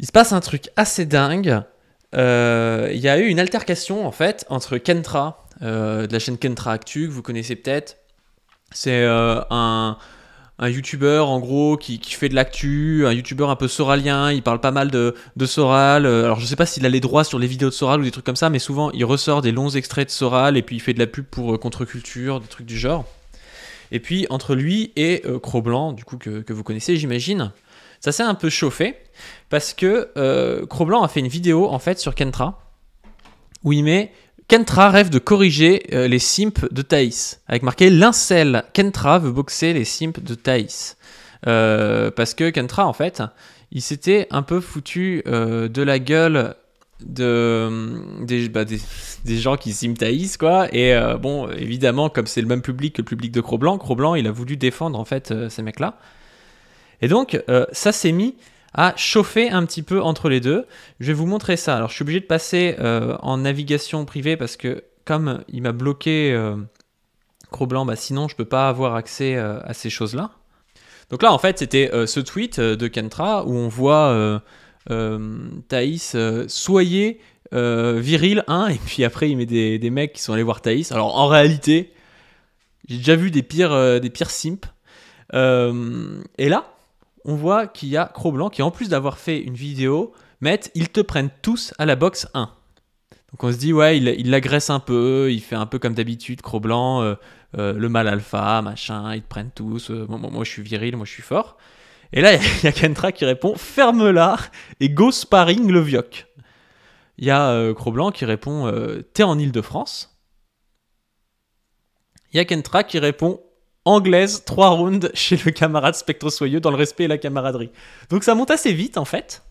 Il se passe un truc assez dingue. Il y a eu une altercation en fait entre Kentra, de la chaîne Kentra Actu, que vous connaissez peut-être. C'est un youtubeur en gros qui fait de l'actu, un youtubeur un peu soralien, il parle pas mal de Soral. Alors je sais pas s'il a les droits sur les vidéos de Soral ou des trucs comme ça, mais souvent il ressort des longs extraits de Soral et puis il fait de la pub pour Contre-Culture, des trucs du genre. Et puis entre lui et Cro-Blanc, du coup que vous connaissez j'imagine, ça s'est un peu chauffé parce que Cro-Blanc a fait une vidéo en fait sur Kentra où il met Kentra rêve de corriger les simps de Thaïs avec marqué l'incel. Kentra veut boxer les simps de Thaïs parce que Kentra en fait il s'était un peu foutu de la gueule des gens qui sim Thaïs quoi, et bon évidemment comme c'est le même public que le public de Cro-Blanc il a voulu défendre en fait ces mecs là, et donc ça s'est mis à chauffer un petit peu entre les deux. Je vais vous montrer ça. Alors je suis obligé de passer en navigation privée parce que comme il m'a bloqué Cro-Blanc, bah, sinon je peux pas avoir accès à ces choses là. Donc là en fait c'était ce tweet de Kentra où on voit Thaïs soyez viril, hein, et puis après il met des mecs qui sont allés voir Thaïs. Alors en réalité, j'ai déjà vu des pires simps. Et là, on voit qu'il y a Cro-Blanc qui, en plus d'avoir fait une vidéo, ils te prennent tous à la boxe 1. Donc on se dit, ouais, il l'agresse un peu, il fait un peu comme d'habitude, Cro-Blanc, le mâle alpha, machin, ils te prennent tous, moi je suis viril, moi je suis fort. Et là, il y a Kentra qui répond ferme-la et go sparring le vioc. Il y a Cro-Blanc qui répond t'es en Île-de-France. Il y a Kentra qui répond anglaise, 3 rounds chez le camarade Spectre Soyeux dans le respect et la camaraderie. Donc ça monte assez vite en fait.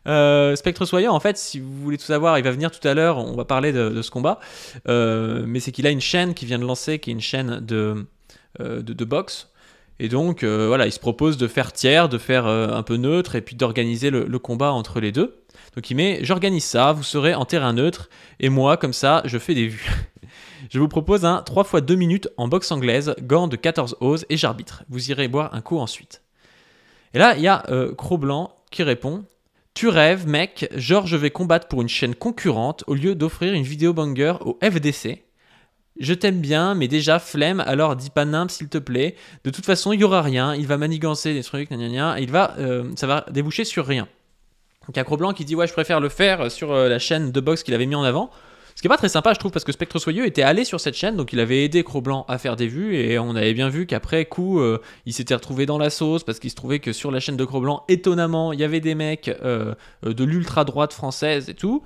Spectre Soyeux, en fait, si vous voulez tout savoir, il va venir tout à l'heure, on va parler de ce combat. Mais c'est qu'il a une chaîne qu'il vient de lancer, qui est une chaîne de boxe. Et donc, voilà, il se propose de faire tiers, de faire un peu neutre, et puis d'organiser le combat entre les deux. Donc il met, j'organise ça, vous serez en terrain neutre, et moi, comme ça, je fais des vues. Je vous propose un 3 x 2 minutes en boxe anglaise, gants de 14 oses, et j'arbitre. Vous irez boire un coup ensuite. Et là, il y a Cro-Blanc qui répond, tu rêves, mec, genre je vais combattre pour une chaîne concurrente au lieu d'offrir une vidéo banger au FDC. Je t'aime bien, mais déjà flemme, alors dis pas nimp s'il te plaît. De toute façon, il y aura rien, il va manigancer des trucs, et ça va déboucher sur rien. Donc il y a Cro-Blanc qui dit ouais, je préfère le faire sur la chaîne de boxe qu'il avait mis en avant. Ce qui est pas très sympa, je trouve, parce que Spectre Soyeux était allé sur cette chaîne, donc il avait aidé Cro-Blanc à faire des vues, et on avait bien vu qu'après coup, il s'était retrouvé dans la sauce, parce qu'il se trouvait que sur la chaîne de Cro-Blanc, étonnamment, il y avait des mecs de l'ultra-droite française et tout.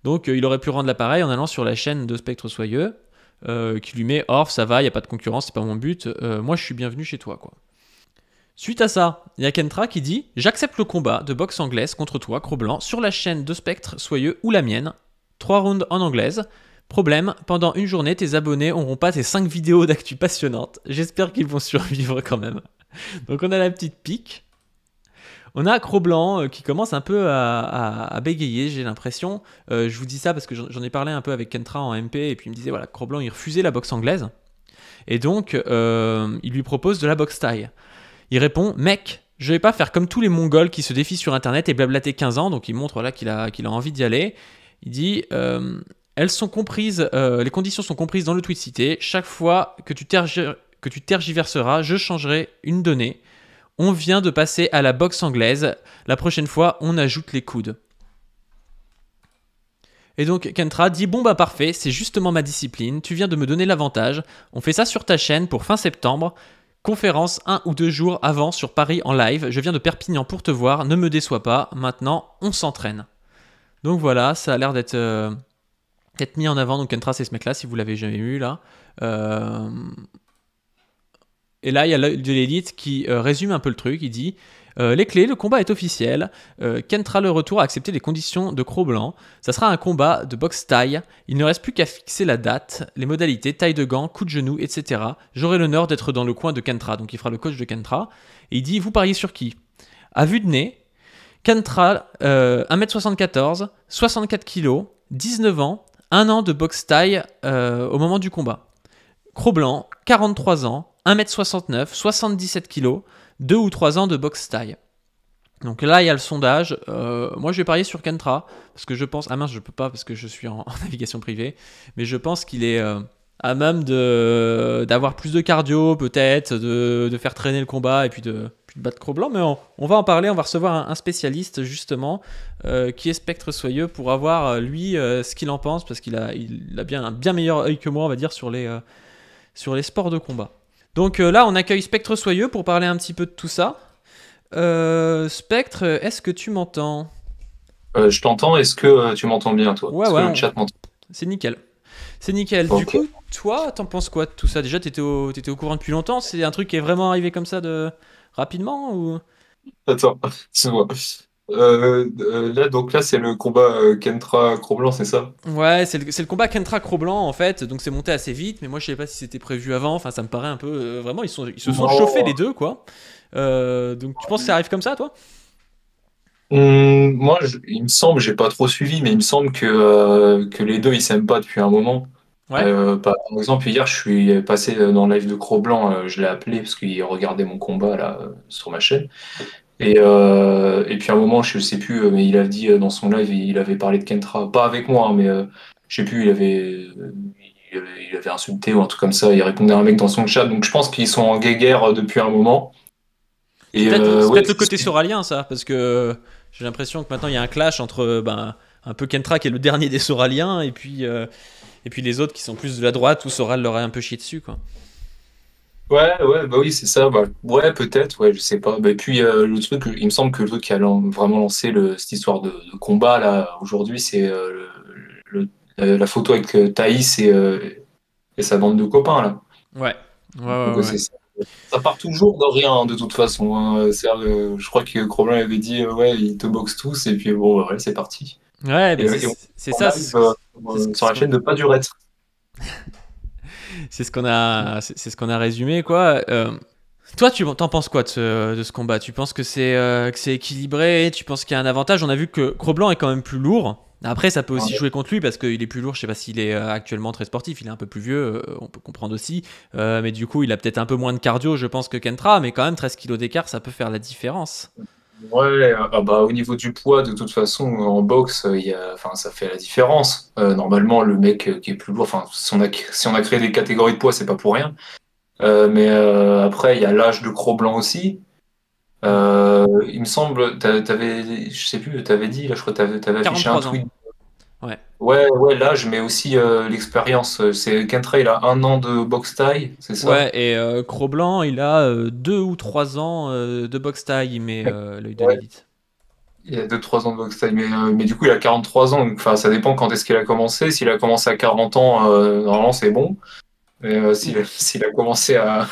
Donc il aurait pu rendre l'appareil en allant sur la chaîne de Spectre Soyeux, qui lui met « Orf, ça va, il n'y a pas de concurrence, c'est pas mon but, moi je suis bienvenu chez toi, quoi. » Suite à ça, il y a Kentra qui dit « J'accepte le combat de boxe anglaise contre toi, Cro-Blanc, sur la chaîne de Spectre Soyeux ou la mienne. 3 rounds en anglaise. Problème, pendant une journée, tes abonnés n'auront pas tes 5 vidéos d'actu passionnantes. J'espère qu'ils vont survivre quand même. » Donc on a la petite pique. On a Cro-Blanc qui commence un peu à bégayer, j'ai l'impression. Je vous dis ça parce que j'en ai parlé un peu avec Kentra en MP, et puis il me disait, voilà, Cro-Blanc, il refusait la boxe anglaise. Et donc, il lui propose de la boxe thaï. Il répond, mec, je vais pas faire comme tous les Mongols qui se défient sur Internet et blablater 15 ans. Donc il montre là qu'il a envie d'y aller. Il dit, elles sont comprises, les conditions sont comprises dans le tweet cité. Chaque fois que tu tergiverseras, je changerai une donnée. On vient de passer à la boxe anglaise. La prochaine fois, on ajoute les coudes. Et donc Kentra dit, bon bah parfait, c'est justement ma discipline. Tu viens de me donner l'avantage. On fait ça sur ta chaîne pour fin septembre. Conférence 1 ou 2 jours avant sur Paris en live. Je viens de Perpignan pour te voir. Ne me déçois pas. Maintenant, on s'entraîne. Donc voilà, ça a l'air d'être mis en avant. Donc Kentra, c'est ce mec-là, si vous l'avez jamais vu là. Et là, il y a de l'élite qui résume un peu le truc. Il dit les clés, le combat est officiel. Kentra le retour a accepté les conditions de Cro-Blanc. Ça sera un combat de boxe taille. Il ne reste plus qu'à fixer la date, les modalités, taille de gants, coup de genou, etc. J'aurai l'honneur d'être dans le coin de Kentra. Donc il fera le coach de Kentra. Et il dit vous pariez sur qui? À vue de nez, Kentra, 1m74, 64 kg, 19 ans, 1 an de boxe taille au moment du combat. Cro-Blanc, 43 ans, 1m69, 77 kg, 2 ou 3 ans de boxe taille. Donc là, il y a le sondage. Moi, je vais parier sur Kentra. Parce que je pense. Ah mince, je peux pas parce que je suis en navigation privée. Mais je pense qu'il est à même d'avoir plus de cardio, peut-être, de faire traîner le combat et puis de battre Cro-Blanc. Mais on va en parler. On va recevoir un spécialiste, justement, qui est Spectre Soyeux, pour avoir, lui, ce qu'il en pense. Parce qu'il a bien un bien meilleur œil que moi, on va dire, sur les sports de combat. Donc là, on accueille Spectre Soyeux pour parler un petit peu de tout ça. Spectre, est-ce que tu m'entends? Je t'entends, est-ce que tu m'entends bien, toi? Ouais, Est-ce que ouais, le chat m'entend? c'est nickel. C'est nickel. Du Ok. coup, toi, t'en penses quoi de tout ça? Déjà, t'étais au courant depuis longtemps? C'est un truc qui est vraiment arrivé comme ça rapidement ou... Attends, c'est moi. Là, donc là, c'est le combat Kentra Cro-Blanc, c'est ça? Ouais, c'est le combat Kentra Cro-Blanc en fait, donc c'est monté assez vite, mais moi je sais pas si c'était prévu avant, enfin ça me paraît un peu... vraiment, ils se sont chauffés les Non. deux, quoi. Donc tu penses que ça arrive comme ça, toi? Moi, il me semble, j'ai pas trop suivi, mais il me semble que les deux, ils s'aiment pas depuis un moment. Ouais. Par exemple, hier, je suis passé dans le live de Cro-Blanc, je l'ai appelé parce qu'il regardait mon combat là sur ma chaîne. Et puis à un moment, je sais plus, mais il a dit dans son live, il avait parlé de Kentra, pas avec moi, hein, mais je sais plus, il avait insulté ou un truc comme ça. Il répondait à un mec dans son chat, donc je pense qu'ils sont en guéguerre depuis un moment. C'est Et peut-être c'est ouais, peut-être le côté soralien, ça, parce que j'ai l'impression que maintenant il y a un clash entre un peu Kentra qui est le dernier des soraliens et puis les autres qui sont plus de la droite où Soral leur a un peu chié dessus, quoi. ouais, ouais, bah oui, c'est ça. Bah, ouais, peut-être, ouais, je sais pas. Bah, et puis le truc, il me semble que le truc qui a vraiment lancé cette histoire de combat là aujourd'hui, c'est la photo avec Thaïs et sa bande de copains là. Ouais, ouais, Donc, ouais, ouais. c'est ça. Ça part toujours de rien, hein, de toute façon, hein. Je crois que Cromlin avait dit, ouais, ils te boxent tous, et puis bon, bah, ouais, c'est parti. Ouais, mais Et c'est on ça, arrive c'est ce sur ce la qu'on chaîne de Pas du Red. c'est ce qu'on a, c'est ce qu'on a résumé, quoi. Toi, t'en penses quoi de ce combat? Tu penses que c'est équilibré? Tu penses qu'il y a un avantage? On a vu que Cro-Blanc est quand même plus lourd. Après, ça peut aussi Ouais, jouer contre lui parce qu'il est plus lourd. Je sais pas s'il est actuellement très sportif. Il est un peu plus vieux, on peut comprendre aussi. Mais du coup, il a peut-être un peu moins de cardio, je pense, que Kentra. Mais quand même, 13 kilos d'écart, ça peut faire la différence. ouais, ah bah, au niveau du poids, de toute façon, en boxe, enfin, ça fait la différence. Normalement, le mec qui est plus lourd, enfin, si on a créé des catégories de poids, c'est pas pour rien. Mais après, il y a l'âge de Cro-Blanc aussi. Hmm. Il me semble, je sais plus, t'avais dit, là, je crois que t'avais affiché un 43 ans. tweet. Ouais. Ouais, ouais, l'âge, mais aussi l'expérience. C'est Kentra, il a 1 an de boxe thaï, c'est ça? Ouais, et Cro-Blanc, il a 2 ou 3 ans de boxe taille, mais l'œil de Ouais, l'élite. il a 2 3 ans de boxe thaï, mais du coup, il a 43 ans, donc enfin, ça dépend quand est-ce qu'il a commencé. S'il a commencé à 40 ans, normalement, c'est bon. Mais s'il a commencé à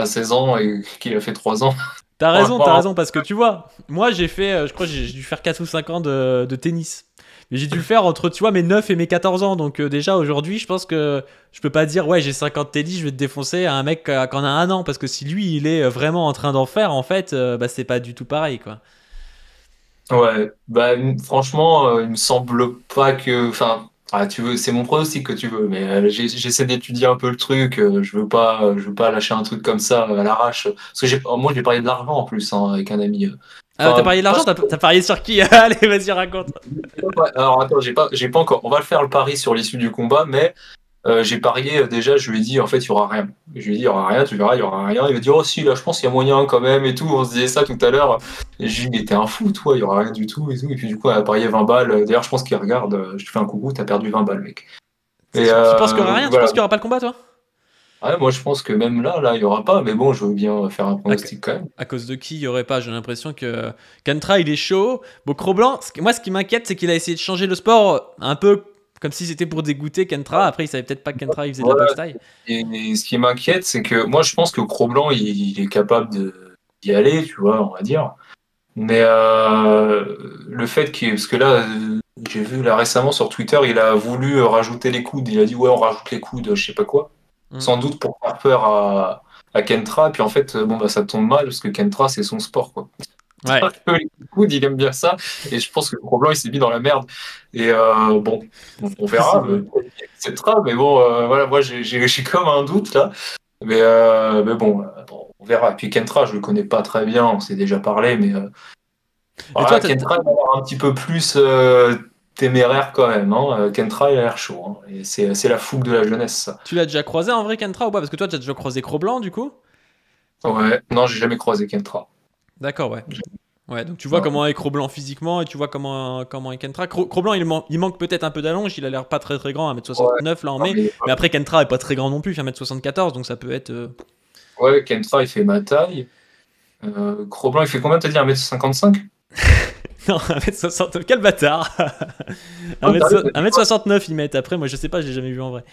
16 ans et qu'il a fait 3 ans, T'as franchement, raison, parce que tu vois, moi j'ai fait, je crois que j'ai dû faire 4 ou 5 ans de tennis. Mais j'ai dû le faire entre, tu vois, mes 9 et mes 14 ans. Donc déjà aujourd'hui, je pense que je peux pas dire, ouais, j'ai 50 tennis, je vais te défoncer à un mec qui en a 1 an. Parce que si lui, il est vraiment en train d'en faire, en fait, bah, c'est pas du tout pareil, quoi. ouais, bah franchement, il me semble pas que, enfin, tu veux, c'est mon pronostic que tu veux, mais j'essaie d'étudier un peu le truc. Je veux pas lâcher un truc comme ça à l'arrache, parce que moi j'ai parlé de l'argent en plus hein, avec un ami. Ah, t'as Enfin, parié de pas l'argent? T'as parié sur qui? Allez, vas-y, raconte. alors attends, j'ai pas encore. On va le faire le pari sur l'issue du combat, mais j'ai parié déjà. Je lui ai dit en fait il y aura rien. Je lui ai dit il y aura rien, tu verras, il y aura rien. Il m'a dit oh si là je pense qu'il y a moyen quand même et tout. On se disait ça tout à l'heure. Et je lui ai dit mais t'es un fou toi, il y aura rien du tout et tout. Et puis du coup on a parié 20 balles. D'ailleurs je pense qu'il regarde. Je te fais un coucou, t'as perdu 20 balles mec. Et Tu penses qu'il y aura rien? Tu voilà. penses qu'il y aura pas le combat, toi? Ouais, moi je pense que même là il y aura pas. Mais bon je veux bien faire un À, pronostic quand même. à cause de qui il y aurait pas? J'ai l'impression que Kantra il est chaud. Bon, Cro-Blanc, moi ce qui m'inquiète c'est qu'il a essayé de changer le sport un peu comme si c'était pour dégoûter Kentra. Après, il savait peut-être pas que Kentra il faisait de la Voilà. boxe taille. Et ce qui m'inquiète c'est que moi je pense que Cro-Blanc il est capable d'y aller, tu vois, on va dire. Mais le fait qu'il... Parce que là, j'ai vu là récemment sur Twitter, il a voulu rajouter les coudes. Il a dit ouais, on rajoute les coudes, je sais pas quoi. Hmm. Sans doute pour faire peur à Kentra. Puis en fait, bon bah ça tombe mal parce que Kentra c'est son sport quoi. Ouais. Les coudes, il aime bien ça. Et je pense que le Gros-Blanc il s'est mis dans la merde. Et bon, on verra. Possible, ouais. C'est très, mais bon, voilà, moi j'ai comme un doute là. Mais bon, on verra. Et puis Kentra, je le connais pas très bien, on s'est déjà parlé, mais Et toi, Kentra, il a l'air un petit peu plus téméraire quand même. Hein. Kentra, il a l'air chaud. Hein. Et c'est la fougue de la jeunesse, ça. tu l'as déjà croisé en vrai, Kentra, ou pas? Parce que toi, tu as déjà croisé Cro-Blanc, du coup? Ouais, non, j'ai jamais croisé Kentra. D'accord, ouais. Ouais, donc tu vois Ouais. comment est Cro-Blanc physiquement et tu vois comment est Kentra. Cro-Blanc, il manque peut-être un peu d'allonge, il a l'air pas très très grand, Ouais, 1m69 là en non, mai. Mais après, Kentra est pas très grand non plus, il fait 1m74, donc ça peut être. ouais, Kentra, il fait ma taille. Cro-Blanc, il fait combien, t'as dit 1m55? Non, 1m60. Quel bâtard! Ah, t'arrives, 1m69 ils mettent. Après, moi je sais pas, j'ai jamais vu en vrai.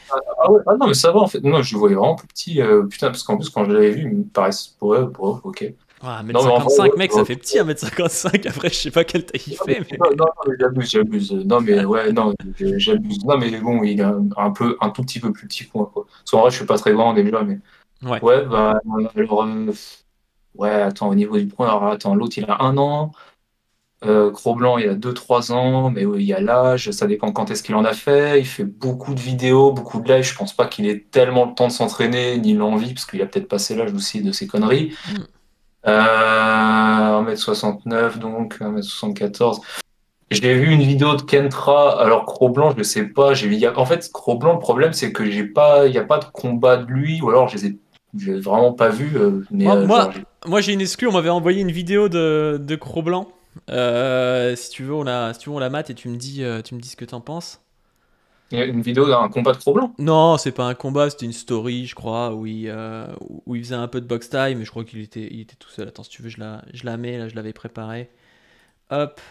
ah ouais, ah non, mais ça va en fait. Non, je le voyais vraiment plus petit. Putain, parce qu'en plus, quand je l'avais vu, il me paraissait. Ouais, ouais, ok. Ah, Non, mais en vrai, 1m55, ouais, mec, ça fait petit 1m55. Après, je sais pas quelle taille il fait, mais. non, non, mais j'abuse, j'abuse. Non, mais ouais, non, j'abuse. Non, mais bon, il est un tout petit peu plus petit que moi, quoi. Parce qu'en vrai, je suis pas très grand déjà, mais. Ouais. Ouais, bah, alors. Ouais, attends, au niveau du point, alors attends, l'autre, il a 1 an. Cro-Blanc, il a 2 3 ans, mais ouais, il y a l'âge, ça dépend quand est-ce qu'il en a fait. Il fait beaucoup de vidéos, beaucoup de lives. Je pense pas qu'il ait tellement le temps de s'entraîner, ni l'envie, parce qu'il a peut-être passé l'âge aussi de ses conneries. Hmm. 1m69, donc 1m74. J'ai vu une vidéo de Kentra, alors Cro-Blanc, je ne sais pas. En fait, Cro-Blanc, le problème, c'est que il n'y a pas de combat de lui, ou alors j'ai vraiment pas vu, mais Moi, genre, moi, moi j'ai une exclue, on m'avait envoyé une vidéo de Cro-Blanc. Si tu veux, on la mate et tu me dis ce que t'en penses. il y a une vidéo d'un combat de Cro-Blanc. Non, c'est pas un combat, c'était une story, je crois, où il faisait un peu de box time, mais je crois il était tout seul. Attends, si tu veux, je la mets, là, je l'avais préparée. Hop.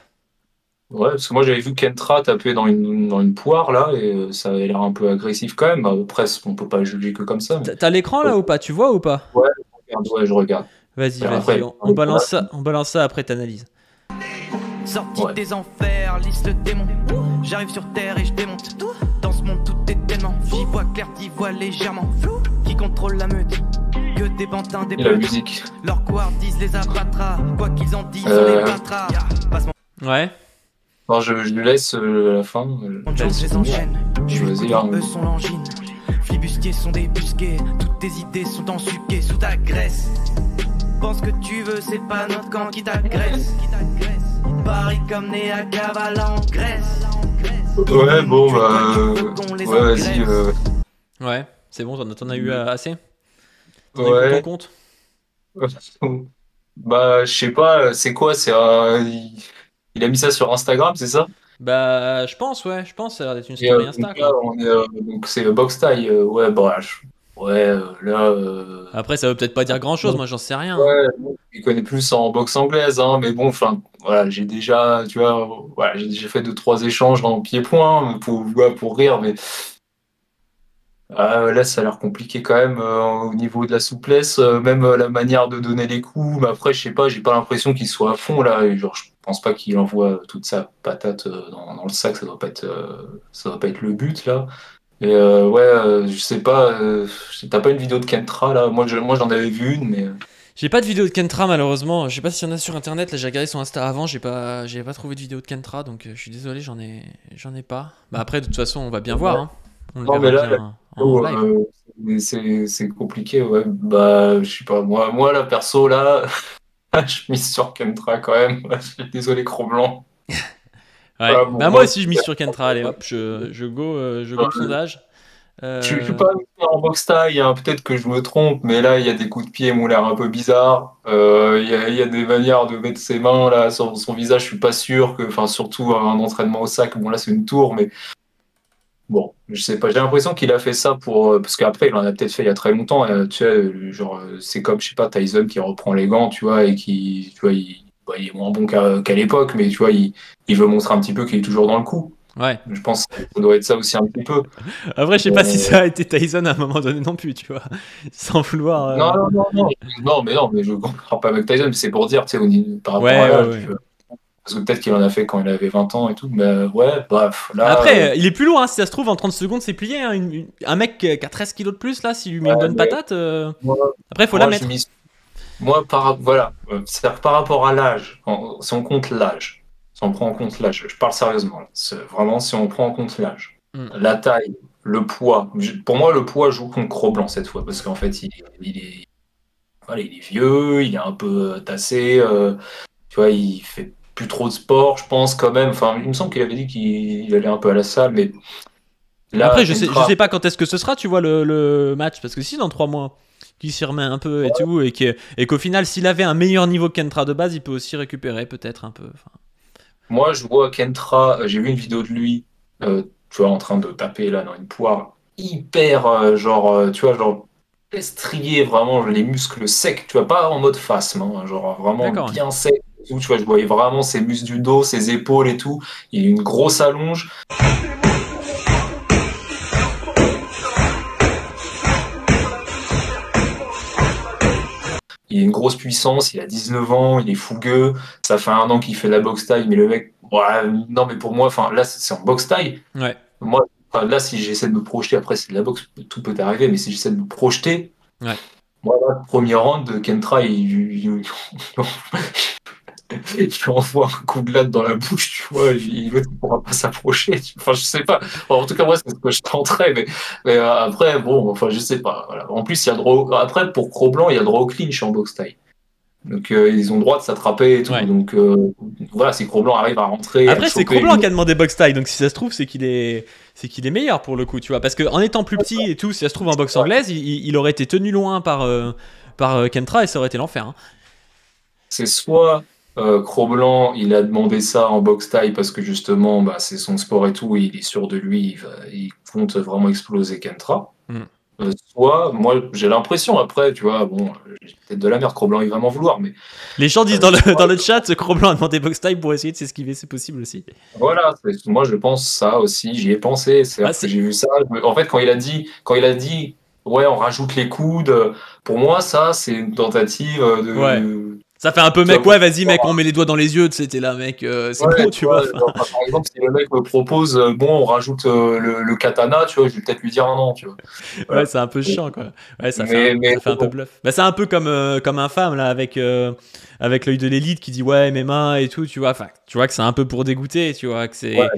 Ouais, parce que moi j'avais vu Kentra taper dans une poire là, et ça avait l'air un peu agressif quand même. Bah, après, on peut pas le juger que comme ça. Mais... T'as l'écran là ou pas? Tu vois ou pas? Ouais, ouais, je regarde. Vas-y, Alors vas-y, après, on balance ça après t'analyses. Sorti ouais. des enfers, lisse le démon. J'arrive sur terre et je démonte. Dans ce monde tout est tellement. J'y vois clair, t'y vois légèrement. Qui contrôle la meute? Que des pantins, des Et la bleus. musique. Leurs couardises les abattra. Quoi qu'ils en disent, on les battra. Passe Ouais. Alors je lui laisse à la fin. mon job, je les enchaîne. Je suis Vas-y, le là, couteau, eux sont l'angine. Flibustiers sont débusqués. Toutes tes idées sont ensuquées sous ta graisse. Pense que tu veux, c'est pas notre camp qui t'agresse. Paris comme né à Cavale en Grèce. Ouais, bon, bah. Ouais, vas-y. Ouais, c'est bon, t'en as eu assez? T'en as eu pour ton Ouais. compte? Bah, je sais pas, c'est quoi? Il a mis ça sur Instagram, c'est ça? Bah, je pense, ouais, je pense, ça a l'air d'être une Et story donc Insta, là, quoi. donc c'est Box Tie. Ouais, bah, ouais, là. Après, ça veut peut-être pas dire grand-chose, moi j'en sais rien, hein. Ouais, bon, je connais plus en boxe anglaise, hein, mais bon, enfin, voilà, j'ai déjà, tu vois, voilà, j'ai déjà fait 2 3 échanges en pied-point ouais, pour rire, mais là, ça a l'air compliqué quand même au niveau de la souplesse, même la manière de donner les coups. Mais après, je sais pas, j'ai pas l'impression qu'il soit à fond là. Et genre, je pense pas qu'il envoie toute sa patate dans le sac, ça doit pas être le but là. Et ouais, je sais pas, t'as pas une vidéo de Kentra là? Moi, j'en avais vu une, mais. J'ai pas de vidéo de Kentra malheureusement. Je sais pas s'il y en a sur internet. Là, j'ai regardé son Insta avant. J'ai pas trouvé de vidéo de Kentra, donc je suis désolé, j'en ai pas. Bah après, de toute façon, on va bien voir, hein. On le Non, verra mais là, bien en live. c'est compliqué, ouais. Bah, je sais pas, moi, là, perso, là, je mise sur Kentra quand même. Je suis désolé, Cro-Blanc. Ouais. Voilà, bon, Bah moi moi, aussi, je mise sur Kentra. Allez, hop, je go le sondage. je suis Euh, pas en boxe taille, hein. Peut-être que je me trompe, mais là, il y a des coups de pied qui m'ont l'air un peu bizarres. Il y a des manières de mettre ses mains là sur son visage, je suis pas sûr que, enfin, surtout un entraînement au sac, bon, là, c'est une tour, mais. Bon, je sais pas, j'ai l'impression qu'il a fait ça parce qu'après, il en a peut-être fait il y a très longtemps. Tu sais, genre, c'est comme, je sais pas, Tyson qui reprend les gants, tu vois, et qui, tu vois, bah, il est moins bon qu'à l'époque, mais tu vois, il veut montrer un petit peu qu'il est toujours dans le coup. ouais. Je pense que ça doit être ça aussi un petit peu. Après, je sais pas si ça a été Tyson à un moment donné non plus, tu vois. Sans vouloir. Non, non, non, non, non, mais je compare pas avec Tyson, mais c'est pour dire, tu sais, par rapport à Ouais, ouais, l'âge, ouais. parce que peut-être qu'il en a fait quand il avait 20 ans et tout, mais ouais, bref, là. Après, il est plus lourd, hein, si ça se trouve, en 30 secondes, c'est plié, hein. Un mec qui a 13 kilos de plus, là, s'il lui met une bonne Mais patate, moi, après, faut la moi, je mettre. mise. Moi, voilà, c'est-à-dire par rapport à l'âge, si on compte l'âge, si on prend en compte l'âge, je parle sérieusement, là. Vraiment, si on prend en compte l'âge, Hmm. la taille, le poids, pour moi, le poids joue contre Cro-Blanc cette fois, parce qu'en fait, voilà, il est vieux, il est un peu tassé, tu vois, il fait plus trop de sport, je pense quand même. Enfin, il me semble qu'il avait dit qu'il allait un peu à la salle, mais là, Après, je Kentra, sais pas quand est-ce que ce sera, tu vois, le match, parce que si dans 3 mois, qu'il s'y remet un peu et tout, et qu'au final, s'il avait un meilleur niveau que Kentra de base, il peut aussi récupérer peut-être un peu. Enfin, moi, je vois Kentra, j'ai vu une vidéo de lui, tu vois, en train de taper là dans une poire, hyper, tu vois, genre strié, vraiment, les muscles secs, tu vois, pas en mode face, hein, genre vraiment d'accord. bien sec. Et tout, tu vois, je voyais vraiment ses muscles du dos, ses épaules et tout. Il a une grosse allonge. Il a une grosse puissance, il a 19 ans, il est fougueux. Ça fait 1 an qu'il fait de la boxe taille, mais le mec, ouais, non, mais pour moi, enfin, là, c'est en boxe taille. Ouais. Moi, enfin, là, si j'essaie de me projeter, après, c'est de la boxe, tout peut arriver, mais si j'essaie de me projeter, Ouais. moi, là, premier round, Kentra, il lui envoie un coup de latte dans la bouche, tu vois, il ne pourra pas s'approcher. Enfin, je sais pas. Enfin, en tout cas, moi, c'est ce que je tenterais, mais après, bon, enfin, je sais pas. Voilà. En plus, il y a droit. Après, pour Cro-Blanc, il y a droit au clinch en boxe taille. Donc, ils ont le droit de s'attraper et tout. Ouais. Donc, voilà, si Cro-Blanc arrive à rentrer. Après, à c'est choper Cro-Blanc qui a demandé box taille, donc si ça se trouve, c'est qu'il est meilleur pour le coup, tu vois. Parce qu'en étant plus petit et tout, si ça se trouve en boxe anglaise, il aurait été tenu loin par Kentra et ça aurait été l'enfer. Hein. C'est soit Cro-Blanc, il a demandé ça en boxe taille parce que justement, bah, c'est son sport et tout, et il est sûr de lui, il compte vraiment exploser Kentra. Mm. Soit, moi, j'ai l'impression, après, tu vois, bon, j'ai peut-être de la merde, Cro-Blanc, il va m'en vouloir, mais Les gens disent dans le chat, Cro-Blanc a demandé box taille pour essayer de s'esquiver, c'est possible aussi. voilà, moi, je pense ça aussi, j'y ai pensé, que j'ai vu ça. En fait, quand il a dit, ouais, on rajoute les coudes, pour moi, ça, c'est une tentative de. Ouais. Ça fait un peu mec, ouais, vas-y mec, on met les doigts dans les yeux, c'était là mec, c'est Ouais, bon, tu vois. genre, par exemple, si le mec me propose, bon, on rajoute le katana, tu vois, je vais peut-être lui dire non, tu vois. Voilà. Ouais, c'est un peu chiant quoi. Ouais, ça Mais fait un peu bluff. Bah, c'est un peu comme Infâme là avec l'œil de l'élite qui dit ouais mes mains et tout, tu vois. Enfin, tu vois que c'est un peu pour dégoûter, tu vois que c'est Ouais.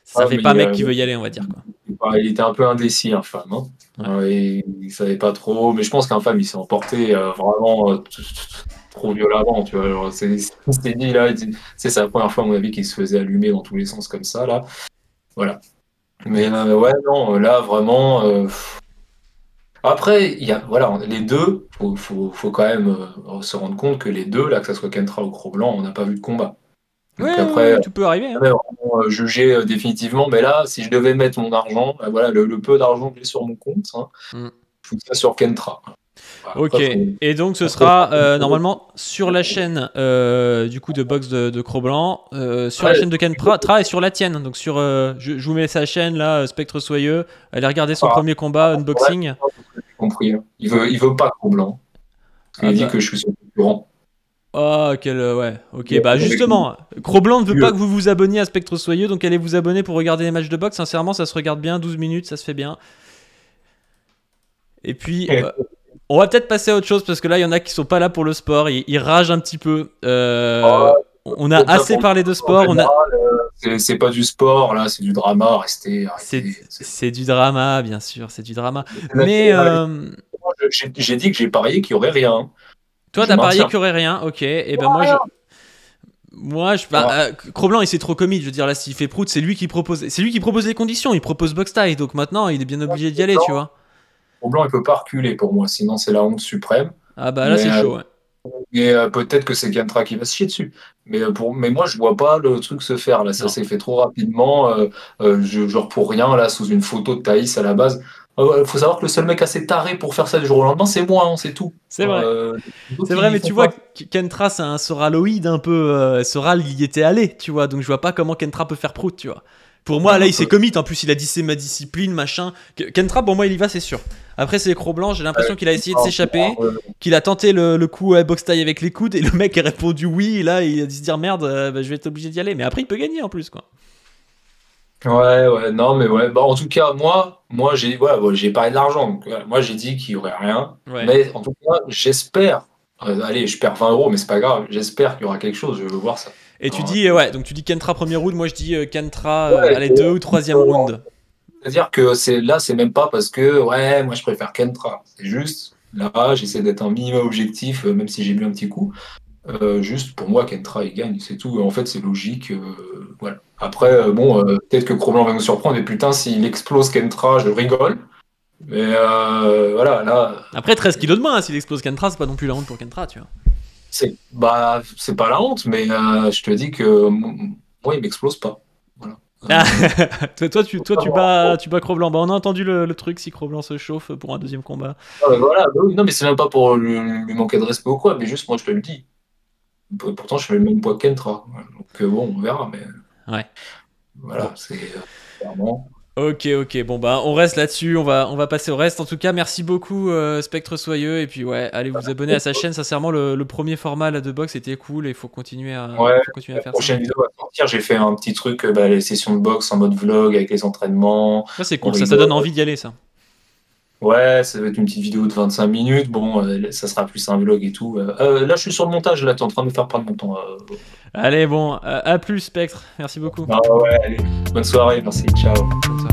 ça Ah, fait mais pas mec qui veut y aller, on va dire quoi. il était un peu indécis, Infâme. Hein. Ouais. Il savait pas trop, mais je pense qu'Infâme, il s'est emporté vraiment trop violemment, tu vois. Genre, c'est dit là, c'est la première fois à mon avis qu'il se faisait allumer dans tous les sens comme ça là. Voilà. Mais ouais, non, là vraiment. Après, voilà, les deux, faut quand même se rendre compte que les deux, là, que ce soit Kentra ou Cro-Blanc, on n'a pas vu de combat. Donc Ouais, après, tout peut arriver. Hein. vraiment juger définitivement, mais là, si je devais mettre mon argent, voilà, le peu d'argent que j'ai sur mon compte, hein, je fout ça sur Kentra. Voilà, Ok, après, et donc ce sera normalement sur la chaîne du coup de boxe de Cro-Blanc, sur la chaîne de Kentra et sur la tienne. Donc sur, je vous mets sa chaîne là, Spectre Soyeux. Allez regarder son premier combat, unboxing. Ouais, j'ai compris. Hein. Il veut pas Cro-Blanc. Il dit que je suis son concurrent. Oh, ouais, ok, bah justement, Cro-Blanc ne veut pas que vous vous abonniez à Spectre Soyeux, donc allez vous abonner pour regarder les matchs de boxe. Sincèrement, ça se regarde bien, 12 minutes, ça se fait bien. Et puis, on va peut-être passer à autre chose parce que là, il y en a qui sont pas là pour le sport, ils ragent un petit peu. On a assez parlé de sport. C'est pas du sport, là, c'est du drama, restez. C'est du drama, bien sûr, c'est du drama. Mais. J'ai dit que j'ai parié qu'il y aurait rien. Toi, t'as parié qu'il y aurait rien, ok. Et ben moi, Cro-Blanc, il s'est trop commis. Je veux dire, là, s'il fait prout, c'est lui qui propose les conditions. Il propose box taille, donc maintenant, il est bien obligé d'y aller, tu vois. Cro-Blanc, il peut pas reculer pour moi, sinon c'est la honte suprême. Ah bah là, c'est chaud, ouais. Mais peut-être que c'est Kentra qui va se chier dessus. Mais moi, je vois pas le truc se faire. Là, ça s'est fait trop rapidement, genre pour rien, là, sous une photo de Thaïs à la base. Faut savoir que le seul mec assez taré pour faire ça du jour au lendemain, c'est moi, hein, c'est tout. C'est vrai. C'est vrai, mais tu vois, Kentra, c'est un soraloïde un peu. Soral, il y était allé, tu vois. Donc je vois pas comment Kentra peut faire prout, tu vois. Pour moi, là, il s'est commit. En plus, il a dit c'est ma discipline, machin. Kentra, pour moi, il y va, c'est sûr. Après, c'est Cro-Blanc. J'ai l'impression qu'il a essayé de s'échapper, qu'il a tenté le coup box taille avec les coudes, et le mec a répondu oui. Et là, il a dû se dire merde, je vais être obligé d'y aller. Mais après, il peut gagner en plus, quoi. Ouais, non, mais ouais. Bah, en tout cas, moi j'ai parlé de l'argent. Donc, moi, j'ai dit qu'il y aurait rien. Ouais. Mais en tout cas, j'espère. Allez, je perds 20 €, mais c'est pas grave. J'espère qu'il y aura quelque chose. Je veux voir ça. Et tu dis, donc tu dis Kentra premier round. Moi, je dis Kentra, allez, 2 ou 3e round. C'est-à-dire que c'est même pas parce que, ouais, moi, je préfère Kentra. C'est juste, là, j'essaie d'être un minimum objectif, même si j'ai bu un petit coup. Juste pour moi, Kentra il gagne, c'est tout. En fait, c'est logique. Voilà. Après, peut-être que Cro-Blanc va nous surprendre. Et putain, s'il explose Kentra, je rigole. Mais voilà, là, Après, 13 kilos de moins, hein, s'il explose Kentra, c'est pas non plus la honte pour Kentra, tu vois. c'est pas la honte, mais je te dis que moi, il m'explose pas. Voilà. Ah, toi, tu bats Cro-Blanc. Bah, on a entendu le truc si Cro-Blanc se chauffe pour un deuxième combat. Voilà, bah oui, non, mais c'est même pas pour lui manquer de respect ou quoi, mais juste moi, je te le dis. Pourtant, je fais le même poids que Kentra. Voilà. Donc, bon, on verra, mais Ouais. voilà, Bon. c'est clairement. Ok, bon bah on reste là-dessus, on va passer au reste. En tout cas, merci beaucoup Spectre Soyeux, et puis ouais, allez vous abonner à sa chaîne. Sincèrement, le premier format là, de boxe était cool et il faut continuer à Ouais, faire la ça. prochaine vidéo va sortir. J'ai fait un petit truc, les sessions de boxe en mode vlog avec les entraînements. Ça c'est On cool, ça rigole. donne envie d'y aller, ça. Ouais, ça va être une petite vidéo de 25 minutes. Bon, ça sera plus un vlog et tout. Là, je suis sur le montage. Là, t'es en train de me faire perdre mon temps. Allez, bon, à plus Spectre, merci beaucoup. Ah ouais, allez. Bonne soirée. Merci. Ciao. Bonne soirée.